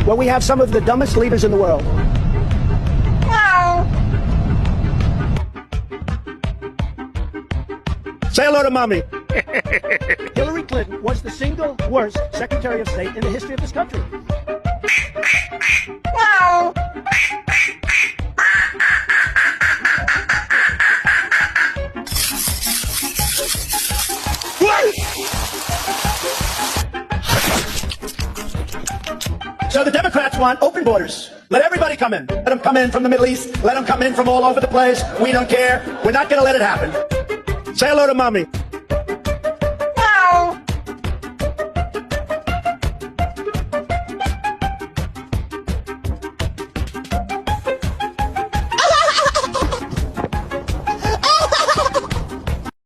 where we have some of the dumbest leaders in the world. Say hello to mommy. Hillary Clinton was the single worst Secretary of State in the history of this country. So the Democrats want open borders. Let everybody come in. Let them come in from the Middle East. Let them come in from all over the place. We don't care. We're not going to let it happen. Say hello to mommy.